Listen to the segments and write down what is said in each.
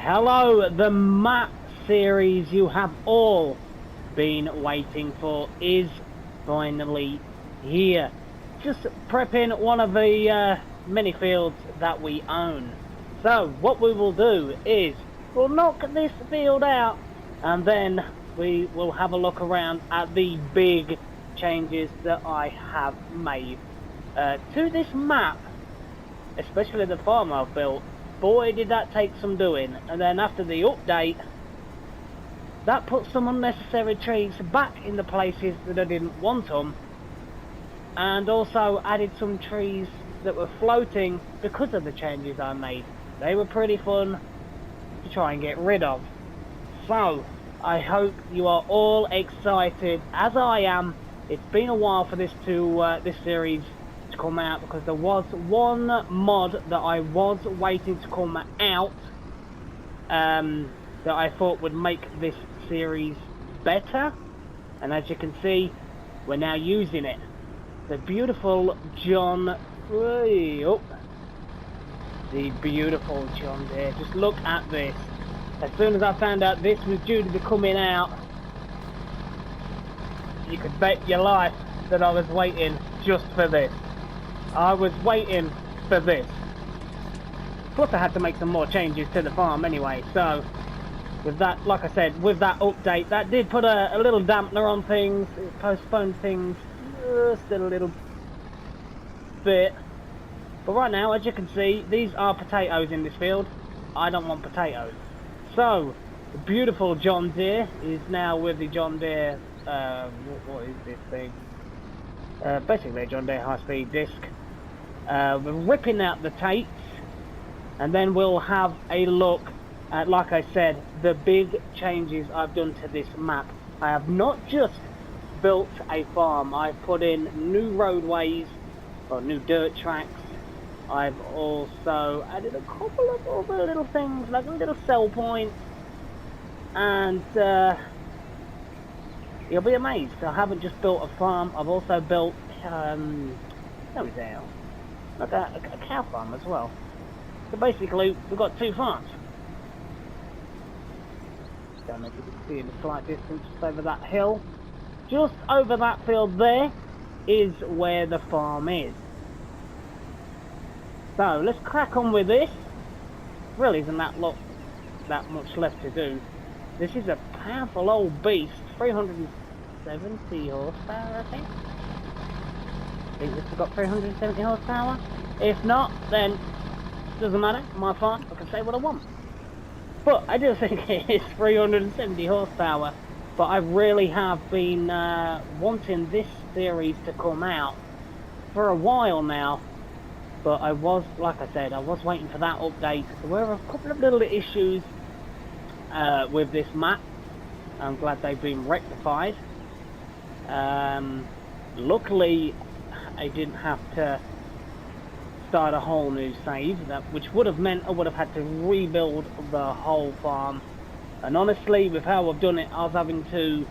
Hello, the map series you have all been waiting for is finally here. Just prepping one of the mini fields that we own. So what we will do is we'll knock this field out and then we will have a look around at the big changes that I have made to this map, especially the farm I've built. Boy, did that take some doing. And then after the update, that put some unnecessary trees back in the places that I didn't want them, and also added some trees that were floating because of the changes I made. They were pretty fun to try and get rid of. So I hope you are all excited as I am. It's been a while for this series to come out, because there was one mod that I was waiting to come out that I thought would make this series better, and as you can see, we're now using it. The beautiful the beautiful John Deere. Just look at this. As soon as I found out this was due to be coming out, you could bet your life that I was waiting just for this. I was waiting for this. Plus I had to make some more changes to the farm anyway, so with that, like I said, with that update, that did put a little dampener on things. It postponed things still a little bit. But right now, as you can see, these are potatoes in this field. I don't want potatoes. So, the beautiful John Deere is now with the John Deere, what is this thing? Basically a John Deere high-speed disc. We're ripping out the tapes, and then we'll have a look at, like I said, the big changes I've done to this map. I have not just built a farm, I've put in new roadways, or new dirt tracks. I've also added a couple of other little things, like a little sell point, and you'll be amazed. I haven't just built a farm, I've also built like a cow farm as well. So basically, we've got two farms. Don't know if you can see in a slight distance, just over that hill. Just over that field there is where the farm is. So let's crack on with this. Really isn't that much left to do. This is a powerful old beast, 370 horsepower, I think. I think this has got 370 horsepower. If not, then doesn't matter. My farm, I can say what I want. But I do think it is 370 horsepower. But I really have been wanting this series to come out for a while now. But I was, like I said, I was waiting for that update. There were a couple of little issues with this map. I'm glad they've been rectified. Luckily, I didn't have to start a whole new save, which would have meant I would have had to rebuild the whole farm. And honestly, with how I've done it, I was having to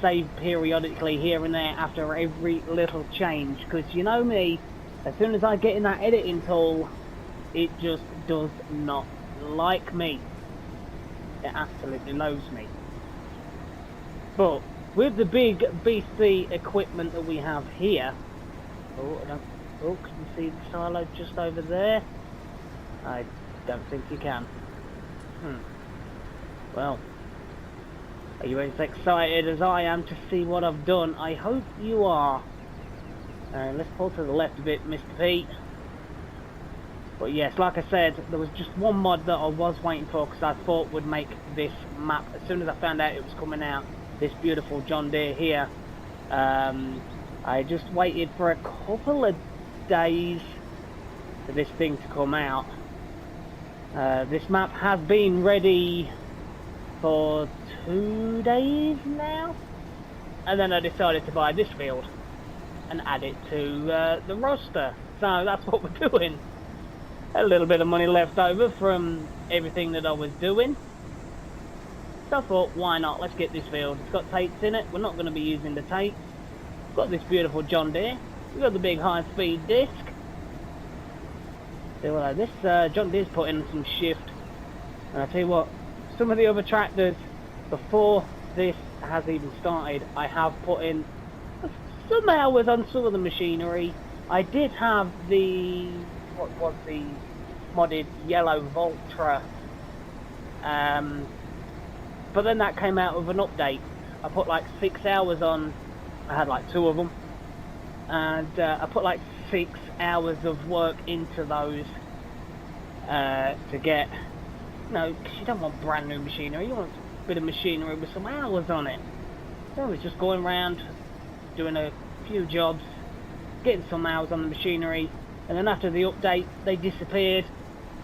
save periodically here and there after every little change, because you know me, as soon as I get in that editing tool, it just does not like me. It absolutely loathes me. But with the big BC equipment that we have here, can you see the silo just over there? I don't think you can. Well, are you as excited as I am to see what I've done? I hope you are. Let's pull to the left a bit, Mr. Pete. But yes, like I said, there was just one mod that I was waiting for, because I thought would make this map, as soon as I found out it was coming out, this beautiful John Deere here. I just waited for a couple of days for this thing to come out. This map has been ready for 2 days now, and then I decided to buy this field and add it to the roster. So that's what we're doing. A little bit of money left over from everything that I was doing, so I thought, why not, let's get this field. It's got tapes in it, we're not going to be using the tapes. We've got this beautiful John Deere, we've got the big high-speed disc. So this John Deere's put in some shift And I tell you what, some of the other tractors, before this has even started, I have put in some hours on some of the machinery. I did have the, what was the modded yellow Voltra, but then that came out with an update. I put like 6 hours on, I had like 2 of them, and I put like 6 hours of work into those to get, you know, because you don't want brand new machinery, you want a bit of machinery with some hours on it. So I was just going around doing a few jobs, getting some hours on the machinery, and then after the update they disappeared,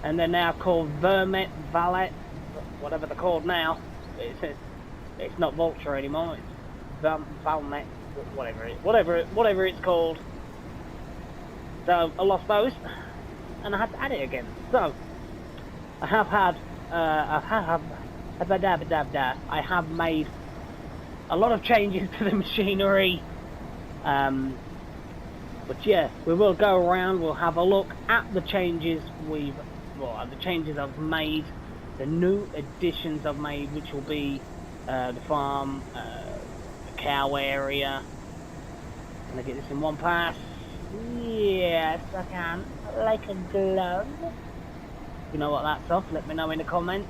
and they're now called Valet, whatever they're called now. It's not Vulture anymore, it's Valmet, whatever it's called. So I lost those, and I had to add it again. So I have had, I have made a lot of changes to the machinery. But yeah, we will go around, we'll have a look at the changes the changes I've made, the new additions I've made, which will be the farm, the cow area. Can I get this in one pass? Yes, I can. Like a glove. You know what that's off? Let me know in the comments.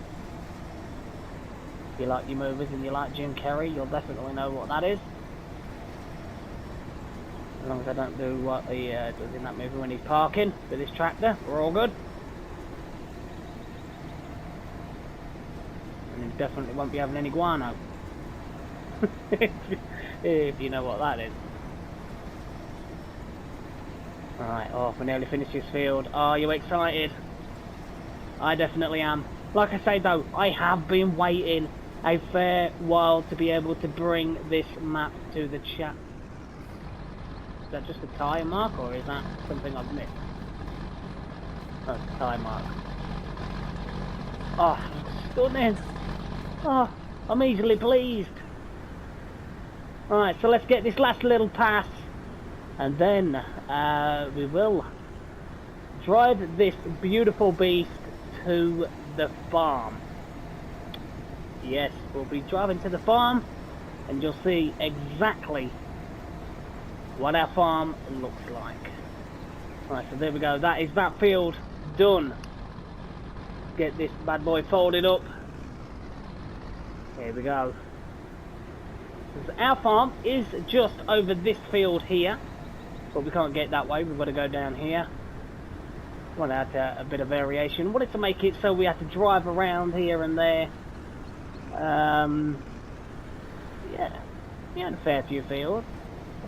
If you like your movies and you like Jim Carrey, you'll definitely know what that is. As long as I don't do what he does in that movie when he's parking with his tractor, we're all good. And he definitely won't be having any guano. If you know what that is. Right, off, we nearly finished this field. Are you excited? I definitely am. Like I say though, I have been waiting a fair while to be able to bring this map to the chat. Is that just a tyre mark, or is that something I've missed? Oh, it's a tyre mark. Oh, stunning! Oh, I'm easily pleased. Alright, so let's get this last little pass, and then we will drive this beautiful beast to the farm. Yes, we'll be driving to the farm, and you'll see exactly what our farm looks like. Right, so there we go. That is that field done. Get this bad boy folded up. Here we go. So our farm is just over this field here, but we can't get that way. We've got to go down here. Want to add a bit of variation. Wanted to make it so we had to drive around here and there. Yeah, we had a fair few fields.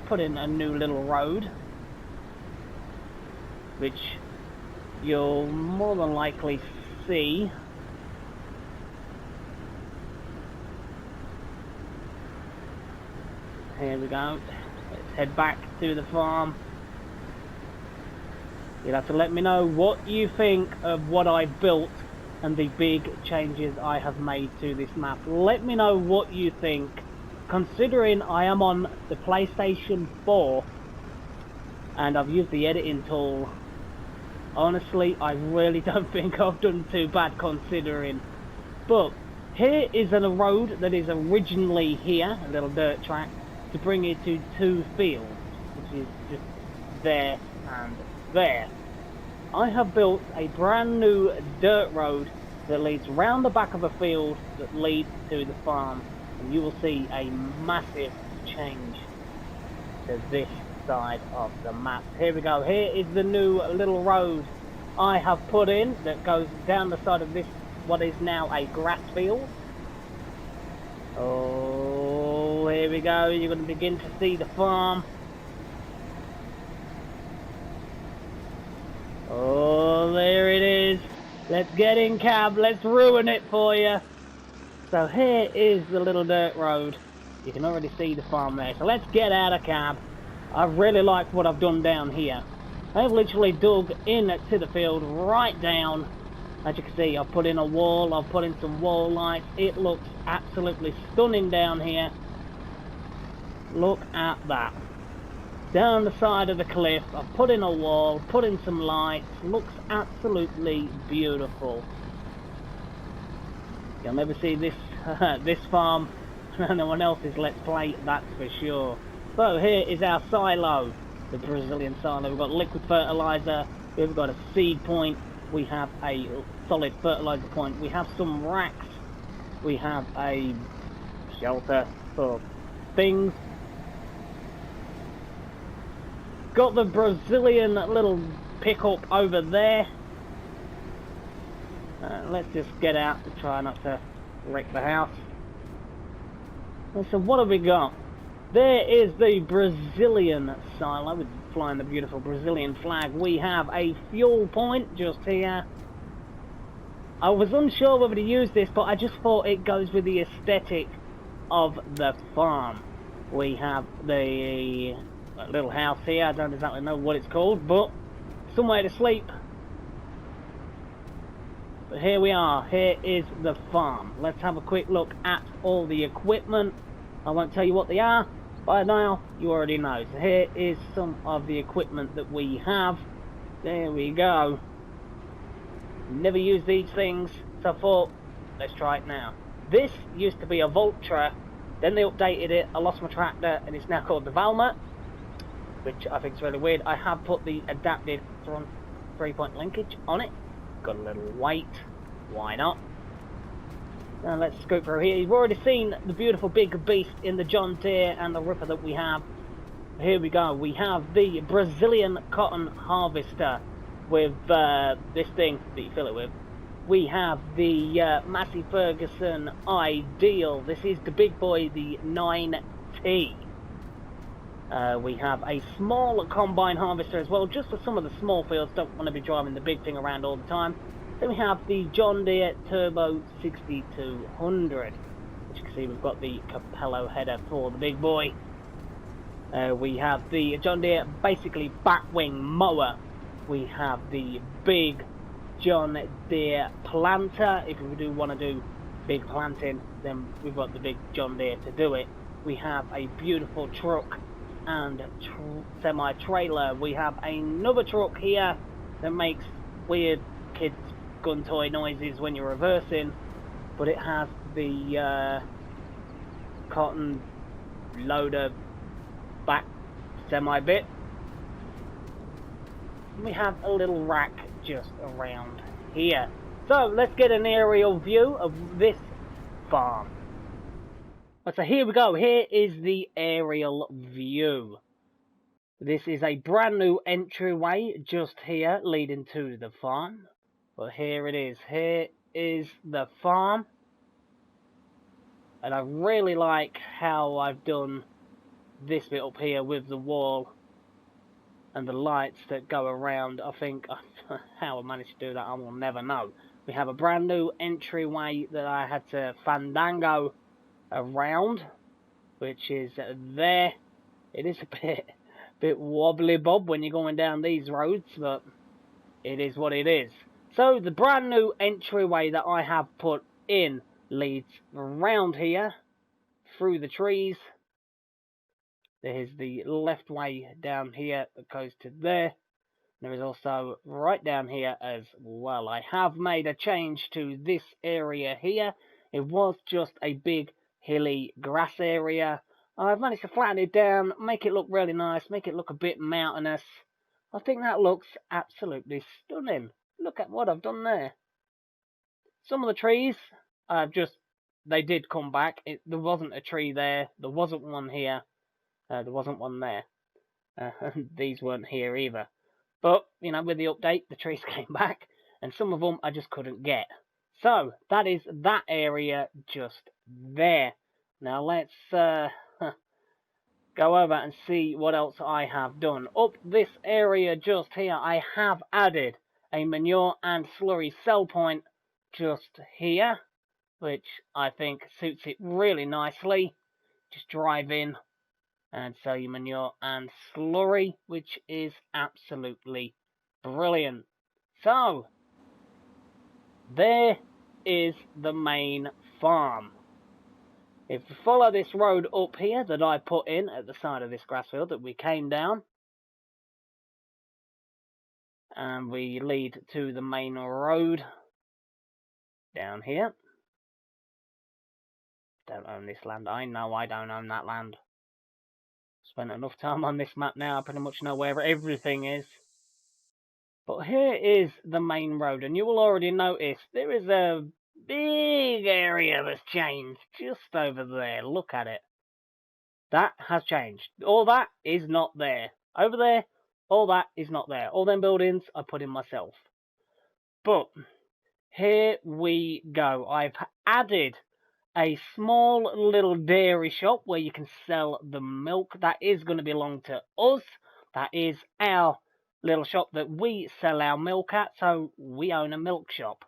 Put in a new little road, which you'll more than likely see. Here we go. Let's head back to the farm. You'll have to let me know what you think of what I've built and the big changes I have made to this map. Let me know what you think. Considering I am on the PlayStation 4 and I've used the editing tool, honestly I really don't think I've done too bad considering. But here is a road that is originally here, a little dirt track, to bring it to 2 fields, which is just there and there. I have built a brand new dirt road that leads round the back of a field that leads to the farm. And you will see a massive change to this side of the map. Here we go. Here is the new little road I have put in that goes down the side of this, what is now a grass field. Oh, here we go. You're going to begin to see the farm. Oh, there it is. Let's get in, cab. Let's ruin it for you. So here is the little dirt road. You can already see the farm there. So let's get out of cab. I really like what I've done down here. I've literally dug into the field right down. As you can see, I've put in a wall. I've put in some wall lights. It looks absolutely stunning down here. Look at that. Down the side of the cliff, I've put in a wall, put in some lights. Looks absolutely beautiful. You'll never see this this farm, no one else's Let's Play, that's for sure. So here is our silo, the Brazilian silo. We've got liquid fertilizer, we've got a seed point, we have a solid fertilizer point, we have some racks, we have a shelter for things. Got the Brazilian little pickup over there. Let's just get out to try not to wreck the house. So what have we got? There is the Brazilian silo with flying the beautiful Brazilian flag. We have a fuel point just here. I was unsure whether to use this, but I just thought it goes with the aesthetic of the farm. We have the little house here. I don't exactly know what it's called, but somewhere to sleep. But here we are. Here is the farm. Let's have a quick look at all the equipment. I won't tell you what they are. By now, you already know. So here is some of the equipment that we have. There we go. Never used these things, so I thought, let's try it now. This used to be a Voltra, then they updated it, I lost my tractor, and it's now called the Valmet, which I think is really weird. I have put the adapted front 3-point linkage on it. Got a little weight, why not? Now let's scoot through here. You've already seen the beautiful big beast in the John Deere and the Ripper that we have. Here we go, we have the Brazilian cotton harvester with this thing that you fill it with. We have the Massey Ferguson Ideal. This is the big boy, the 9T. We have a small combine harvester as well, just for some of the small fields, don't want to be driving the big thing around all the time. Then we have the John Deere Turbo 6200, which you can see we've got the Capello header for the big boy. We have the John Deere basically batwing mower. We have the big John Deere planter. If we do want to do big planting, then we've got the big John Deere to do it. We have a beautiful truck and semi-trailer. We have another truck here that makes weird kids gun toy noises when you're reversing, but it has the cotton loader back semi bit. We have a little rack just around here. So let's get an aerial view of this farm. So here we go, here is the aerial view. This is a brand new entryway just here leading to the farm. But here it is, here is the farm. And I really like how I've done this bit up here with the wall and the lights that go around. I think how I managed to do that I will never know. We have a brand new entryway that I had to fandango around, which is there. It is a bit wobbly bob when you're going down these roads, but it is what it is. So the brand new entryway that I have put in leads around here through the trees. There's the left way down here that goes to there. There is also right down here as well. I have made a change to this area here. It was just a big hilly grass area. I've managed to flatten it down, make it look really nice, make it look a bit mountainous. I think that looks absolutely stunning. Look at what I've done there. Some of the trees, they did come back. There wasn't a tree there. There wasn't one here. There wasn't one there. These weren't here either. But, you know, with the update, the trees came back. And some of them I just couldn't get. So, that is that area just there. Now, let's go over and see what else I have done. Up this area just here, I have added a manure and slurry sell point just here, which I think suits it really nicely. Just drive in and sell your manure and slurry, which is absolutely brilliant. So, there is the main farm. If we follow this road up here that I put in at the side of this grass field that we came down, and we lead to the main road down here, Don't own this land. I know I don't own that land. Spent enough time on this map now, I pretty much know where everything is. But here is the main road, and you will already notice there is a big area that's changed just over there. Look at it. That has changed. All that is not there. Over there, all that is not there. All them buildings I put in myself. But here we go. I've added a small little dairy shop where you can sell the milk. That is going to belong to us. That is our little shop that we sell our milk at, so we own a milk shop.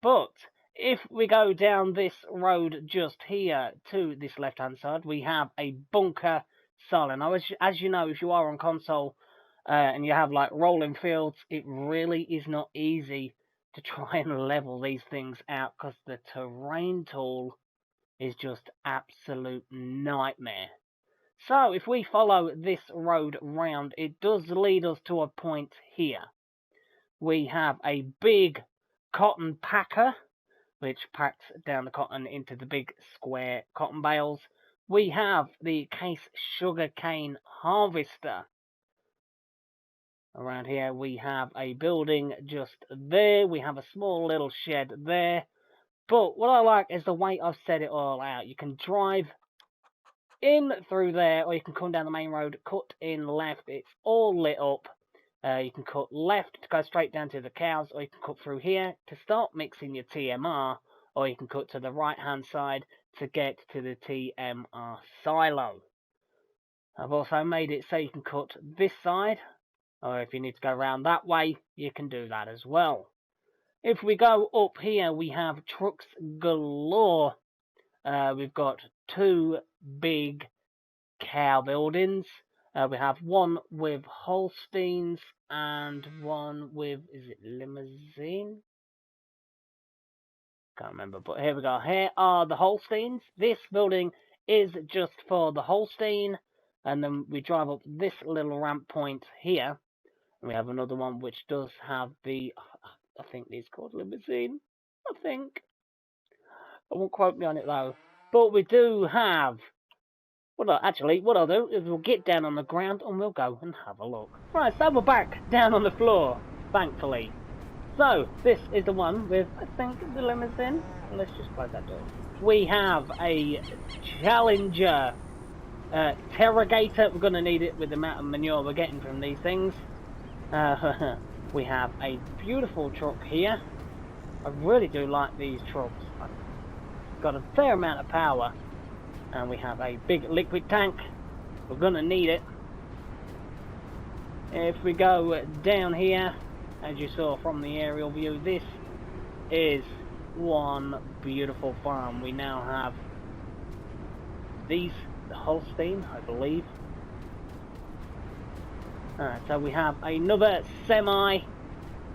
But if we go down this road just here to this left hand side, we have a bunker silo. Now, as you know, if you are on console and you have like rolling fields, it really is not easy to try and level these things out because the terrain tool is just absolute nightmare. So if we follow this road round, it does lead us to a point here. We have a big cotton packer, which packs down the cotton into the big square cotton bales. We have the case sugarcane harvester. Around here we have a building just there. We have a small little shed there. But what I like is the way I've set it all out. You can drive in through there, or you can come down the main road, cut in left. It's all lit up. You can cut left to go straight down to the cows, or you can cut through here to start mixing your TMR, or you can cut to the right hand side to get to the TMR silo. I've also made it so you can cut this side, or if you need to go around that way, you can do that as well. If we go up here, we have trucks galore. We've got two big cow buildings. We have one with Holsteins and one with, is it limousine? Can't remember, but here we go. Here are the Holsteins. This building is just for the Holstein, and then we drive up this little ramp point here, and we have another one which does have the, I think it's called limousine, I think. I won't quote me on it though. But we do have, what I'll do is we'll get down on the ground and we'll go and have a look. Right, so we're back down on the floor, thankfully. So, this is the one with, I think, the limousine. Let's just close that door. We have a Challenger Terrogator. We're going to need it with the amount of manure we're getting from these things. We have a beautiful truck here. I really do like these trucks. I've got a fair amount of power. And we have a big liquid tank. We're going to need it. If we go down here, as you saw from the aerial view, this is one beautiful farm. We now have these, the Holstein, I believe. So we have another semi.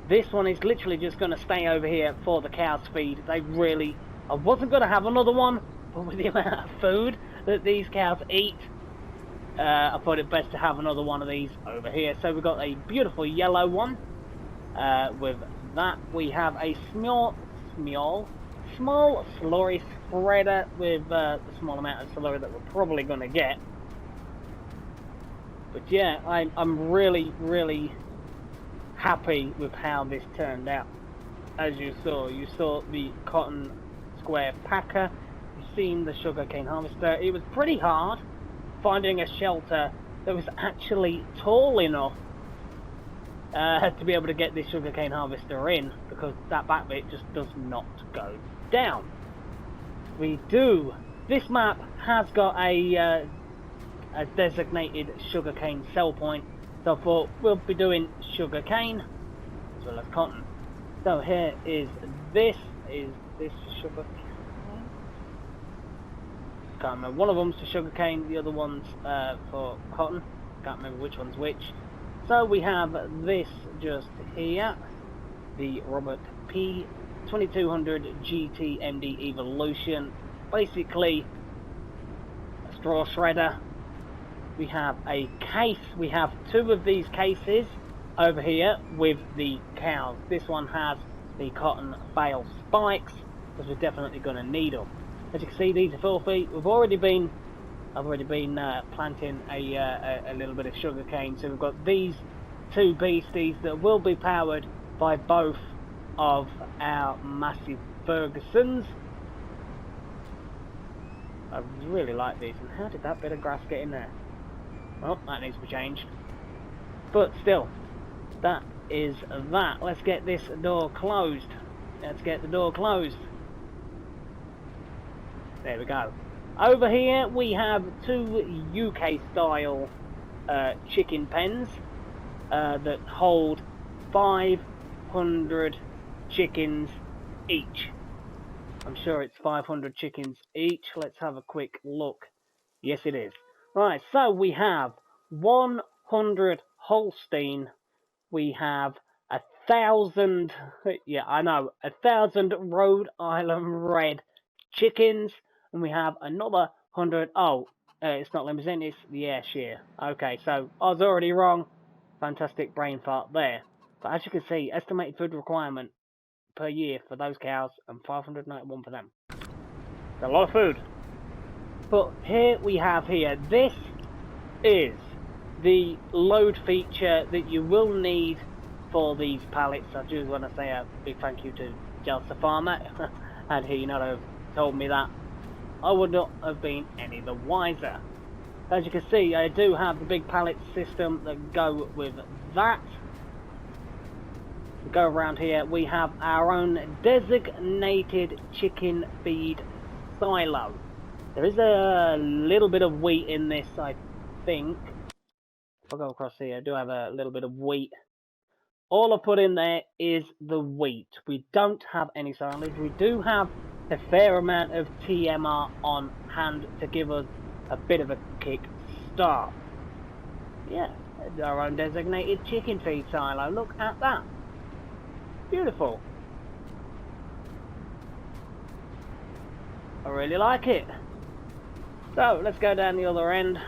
This one is literally just going to stay over here for the cow's feed. They really, I wasn't going to have another one, but with the amount of food that these cows eat, I thought it best to have another one of these over here. So we've got a beautiful yellow one. With that, we have a small slurry spreader with the small amount of slurry that we're probably going to get. But yeah, I'm really, really happy with how this turned out. As you saw the cotton square packer. You've seen the sugarcane harvester. It was pretty hard finding a shelter that was actually tall enough to be able to get this sugarcane harvester in, because that back bit just does not go down. This map has got a designated sugarcane sell point, so I thought we'll be doing sugarcane as well as cotton. So here is this sugarcane? Can't remember. One of them's for sugarcane, the other one's for cotton. Can't remember which one's which. So we have this just here, the Robert P 2200 GT MD Evolution, basically a straw shredder. We have a case, we have two of these cases over here with the cows. This one has the cotton bale spikes, because we're definitely going to need them. As you can see, these are filthy. I've already been planting a little bit of sugar cane, so we've got these two beasties that will be powered by both of our massive Fergusons. I really like these. And how did that bit of grass get in there? Well, that needs to be changed. But still, that is that. Let's get this door closed. Let's get the door closed. There we go. Over here we have two UK style chicken pens that hold 500 chickens each. I'm sure it's 500 chickens each. Let's have a quick look. Yes, it is. Right, so we have 100 Holstein. We have 1,000, yeah, I know, 1,000 Rhode Island Red chickens. And we have another 100, it's not Limousin, it's the Ayrshire. Okay, so I was already wrong. Fantastic brain fart there. But as you can see, estimated food requirement per year for those cows and 591 for them. It's a lot of food. But here we have this is the load feature that you will need for these pallets. I just want to say a big thank you to Jelsa Farmer. Had he not have told me that, I would not have been any the wiser. As you can see, I do have the big pallet system that go with that. We go around here, we have our own designated chicken feed silo. There is a little bit of wheat in this, I think. If I go across here, I do have a little bit of wheat. All I put in there is the wheat. We don't have any silage. We do have a fair amount of TMR on hand to give us a bit of a kick start. Yeah, our own designated chicken feed silo. Look at that. Beautiful. I really like it. So, let's go down the other end.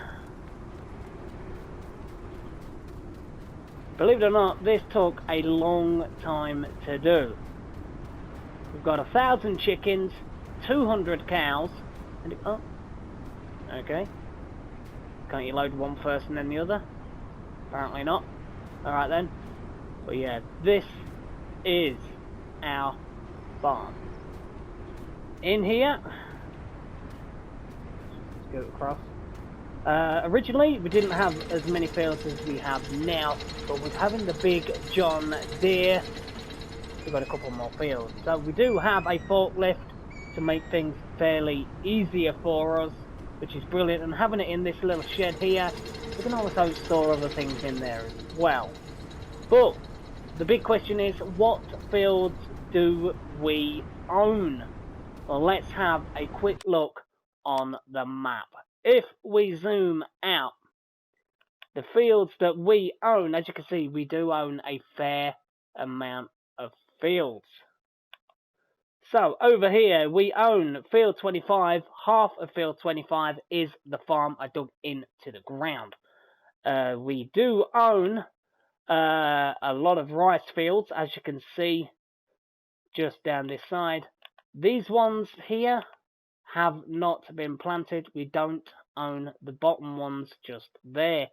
Believe it or not, this took a long time to do. We've got 1,000 chickens, 200 cows, and okay. Can't you load one first and then the other? Apparently not. Alright then. But yeah, this is our farm. In here, let's go across. Originally, we didn't have as many fields as we have now, but with having the big John Deere, we've got a couple more fields. So we do have a forklift to make things fairly easier for us, which is brilliant. And having it in this little shed here, we can also store other things in there as well. But the big question is, what fields do we own? Well, let's have a quick look on the map. If we zoom out, the fields that we own, as you can see, we do own a fair amount of fields. So over here we own field 25. Half of field 25 is the farm I dug into the ground. We do own a lot of rice fields, as you can see just down this side. These ones here have not been planted. We don't own the bottom ones just there.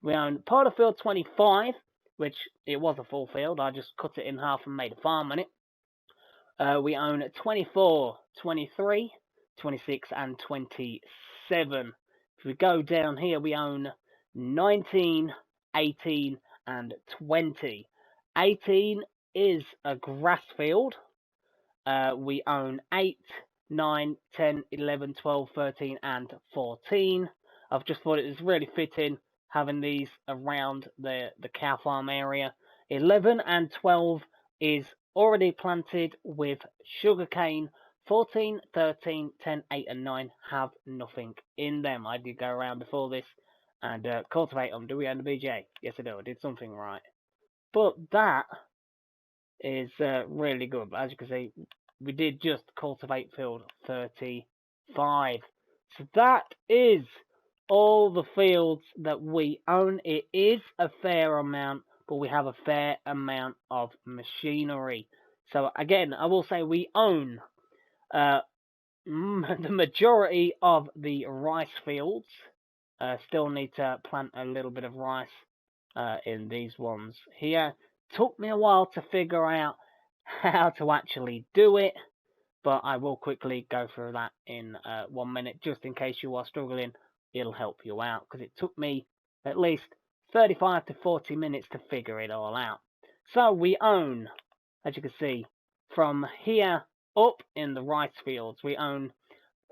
We own part of field 25, which it was a full field. I just cut it in half and made a farm on it. We own 24, 23, 26 and 27. If we go down here, we own 19, 18 and 20. 18 is a grass field. We own 8, 9, 10, 11, 12, 13 and 14. I've just thought it was really fitting having these around the cow farm area. 11 and 12 is already planted with sugarcane. 14, 13, 10, 8 and 9 have nothing in them. I did go around before this and cultivate them. Do we own the BJ? Yes I do. I did something right. But that is really good. As you can see, we did just cultivate field 35. So that is all the fields that we own. It is a fair amount, but we have a fair amount of machinery. So again, I will say we own the majority of the rice fields still need to plant a little bit of rice in these ones here. Took me a while to figure out how to actually do it, but I will quickly go through that in 1 minute, just in case you are struggling. It'll help you out, because it took me at least 35 to 40 minutes to figure it all out. So we own, as you can see, from here up in the rice fields, we own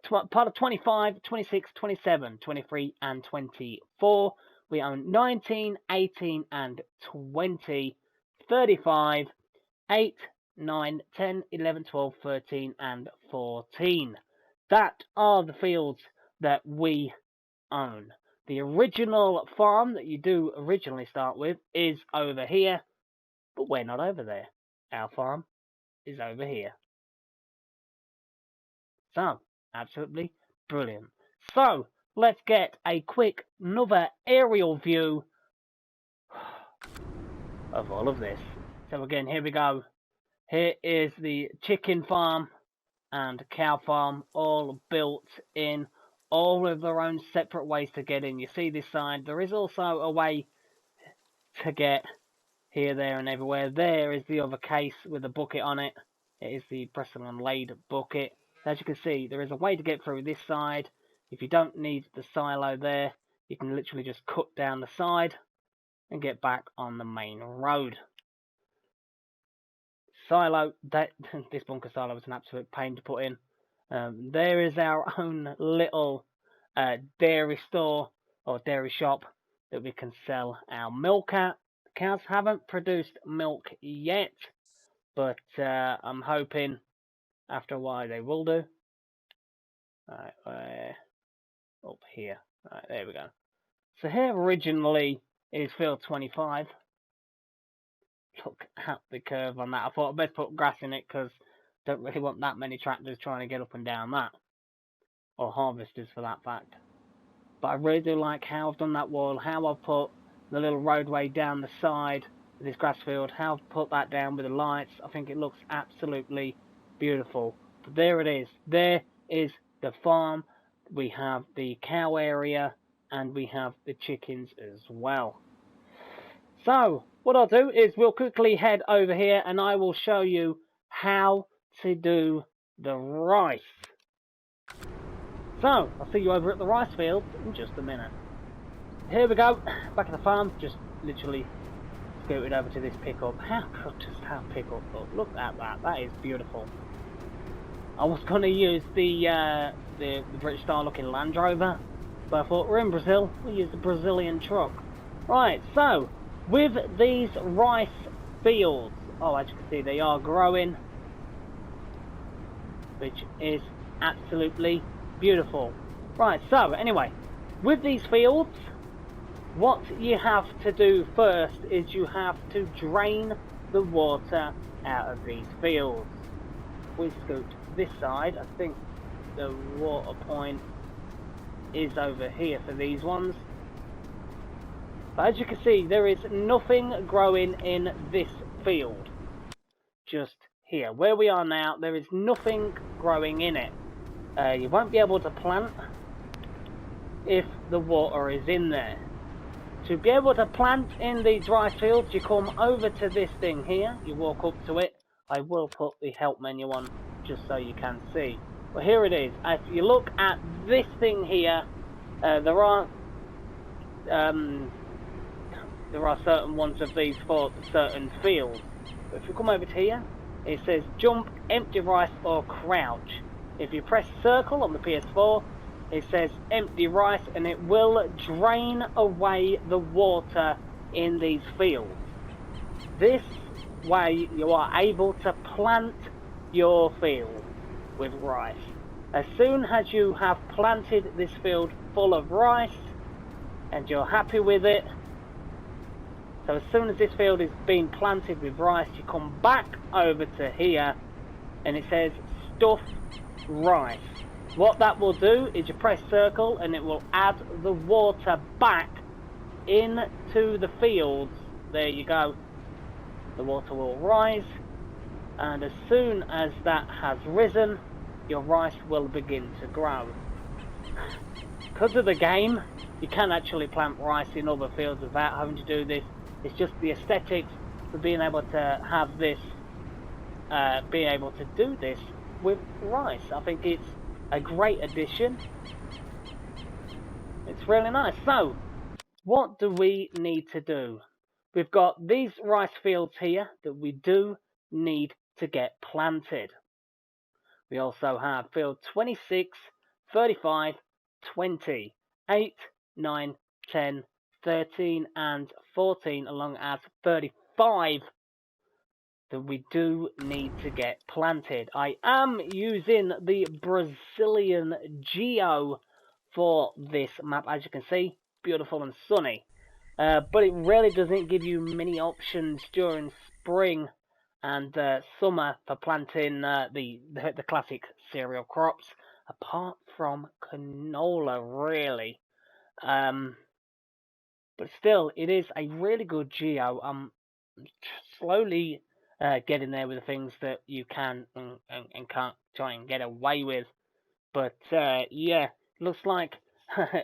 part of 25, 26, 27, 23, and 24. We own 19, 18, and 20, 35, 8, 9, 10, 11, 12, 13, and 14. That are the fields that we own. The original farm that you do originally start with is over here, but we're not over there. Our farm is over here. So, absolutely brilliant. So, let's get a quick another aerial view of all of this. So again, here we go. Here is the chicken farm and cow farm, all built in, all with their own separate ways to get in. You see this side, there is also a way to get here, there, and everywhere. There is the other case with a bucket on it. It is the Bristol and Laid bucket. As you can see, there is a way to get through this side. If you don't need the silo there, you can literally just cut down the side and get back on the main road. Silo, this bunker silo was an absolute pain to put in. There is our own little dairy store or dairy shop that we can sell our milk at. The cows haven't produced milk yet, but I'm hoping after a while they will do. Alright, up here. Alright, there we go. So here originally is field 25. Look at the curve on that. I thought I'd best put grass in it because I don't really want that many tractors trying to get up and down that. Or harvesters for that fact. But I really do like how I've done that wall, how I've put the little roadway down the side of this grass field, how I've put that down with the lights. I think it looks absolutely beautiful. But there it is. There is the farm. We have the cow area and we have the chickens as well. So, what I'll do is we'll quickly head over here and I will show you how to do the rice. So, I'll see you over at the rice field in just a minute. Here we go, back at the farm, just literally scooted over to this pickup. How good does that pickup look? Look at that, that is beautiful. I was going to use the British style looking Land Rover, but I thought we're in Brazil, we'll use the Brazilian truck. Right, so, with these rice fields, oh, as you can see, they are growing, which is absolutely beautiful. Right, so anyway, with these fields, what you have to do first is you have to drain the water out of these fields. We scoot this side. I think the water point is over here for these ones. But as you can see, there is nothing growing in this field. Just here. Where we are now, there is nothing growing in it. You won't be able to plant if the water is in there. To be able to plant in these rice fields, you come over to this thing here. You walk up to it. I will put the help menu on just so you can see. But here it is. If you look at this thing here, there are certain ones of these for certain fields. But if you come over to here, it says jump, empty rice, or crouch. If you press circle on the PS4, it says empty rice, and it will drain away the water in these fields. This way you are able to plant your field with rice. As soon as you have planted this field full of rice and you're happy with it, so as soon as this field is being planted with rice, you come back over to here and it says stuff rice. What that will do is you press circle and it will add the water back into the fields. There you go. The water will rise, and as soon as that has risen, your rice will begin to grow. Because of the game, you can actually plant rice in other fields without having to do this. It's just the aesthetics for being able to have this, being able to do this with rice. I think it's a great addition. It's really nice. So, what do we need to do? We've got these rice fields here that we do need to get planted. We also have field 26, 35, 20, 8, 9, 10, 13 and 14 along as 35 that we do need to get planted. I am using the Brazilian Geo for this map, as you can see, beautiful and sunny. But it really doesn't give you many options during spring and summer for planting the classic cereal crops, apart from canola, really. But still, it is a really good geo. I'm slowly getting there with the things that you can and can't try and get away with. But yeah, looks like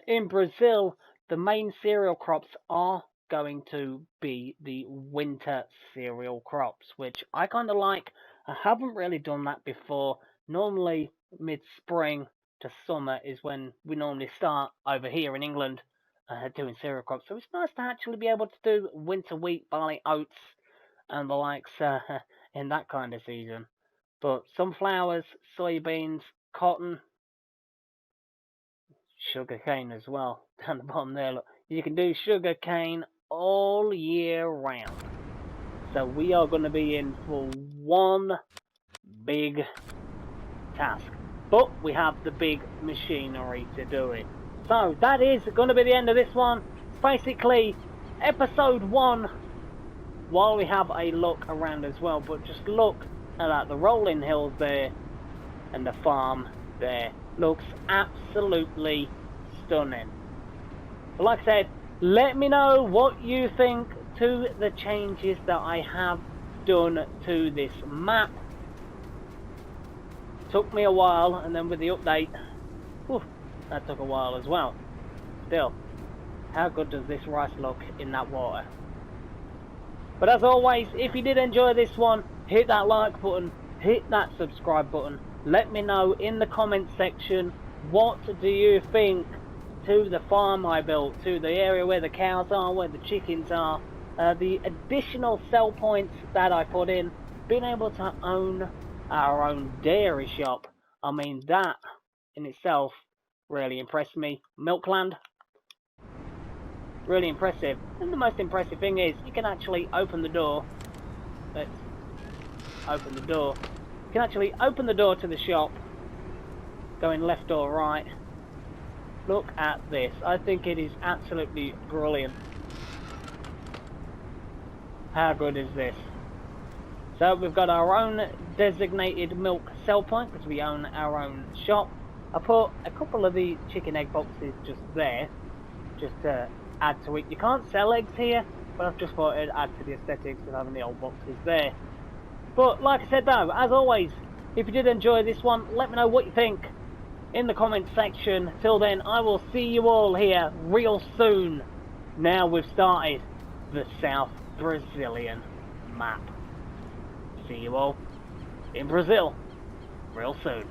in Brazil, the main cereal crops are going to be the winter cereal crops, which I kind of like. I haven't really done that before. Normally, mid-spring to summer is when we normally start over here in England doing cereal crops. So it's nice to actually be able to do winter wheat, barley, oats, and the likes in that kind of season. But sunflowers, soybeans, cotton, sugar cane as well down the bottom there. Look, you can do sugar cane all year round. So we are going to be in for one big task, but we have the big machinery to do it. So that is going to be the end of this one. It's basically episode 1, while we have a look around as well. But just look at that, the rolling hills there and the farm there looks absolutely stunning. But like I said, let me know what you think to the changes that I have done to this map. Took me a while, and then with the update, whew, that took a while as well. Still, how good does this rice look in that water? But as always, if you did enjoy this one, hit that like button, hit that subscribe button. Let me know in the comment section, what do you think to the farm I built, to the area where the cows are, where the chickens are, the additional sell points that I put in, being able to own our own dairy shop. I mean, that in itself really impressed me. Milkland, really impressive. And the most impressive thing is, you can actually open the door. Let's open the door. You can actually open the door to the shop, going left or right. Look at this. I think it is absolutely brilliant. How good is this? So we've got our own designated milk sell point because we own our own shop. I put a couple of the chicken egg boxes just there, just to add to it. You can't sell eggs here, but I've just thought it'd add to the aesthetics of having the old boxes there. But like I said though, as always, if you did enjoy this one, let me know what you think in the comment section. Till then, I will see you all here real soon. Now we've started the South Brazilian map. See you all in Brazil real soon.